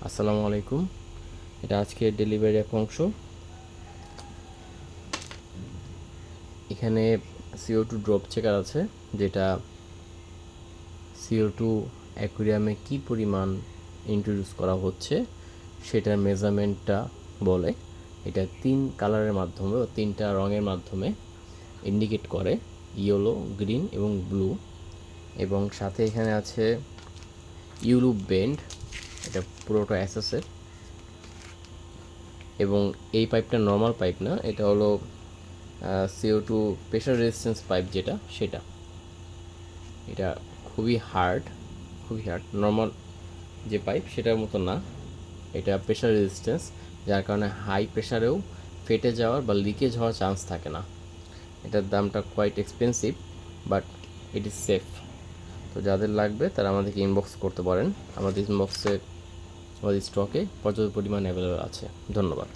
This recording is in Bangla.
আসসালামু আলাইকুম। এটা আজকের ডেলিভারি এক অংশ। এখানে CO2 ড্রপ চেকার আছে, যেটা CO2 অ্যাকুরিয়ামে কী পরিমাণ ইন্ট্রোডিউস করা হচ্ছে সেটার মেজারমেন্টটা বলে। এটা 3 কালারের মাধ্যমে বা 3টা রঙের মাধ্যমে ইন্ডিকেট করে, ইয়েলো, গ্রিন এবং ব্লু। এবং সাথে এখানে আছে ইউলুপ বেন্ড, এটা পুরোটা এসএসের। এবং এই পাইপটা নর্মাল পাইপ না, এটা হলো CO2 প্রেশার রেজিস্ট্যান্স পাইপ, যেটা সেটা এটা খুবই হার্ড, নর্মাল যে পাইপ সেটার মতো না। এটা প্রেশার রেজিস্ট্যান্স, যার কারণে হাই প্রেশারেও ফেটে যাওয়ার বা লিকেজ হওয়ার চান্স থাকে না। এটার দামটা quite expensive, but it is safe. তো যাদের লাগবে তারা আমাদেরকে ইনবক্স করতে পারেন। আমাদের ইনবক্সে আমাদের স্টকে পর্যাপ্ত পরিমাণ অ্যাভেলেবল আছে। ধন্যবাদ।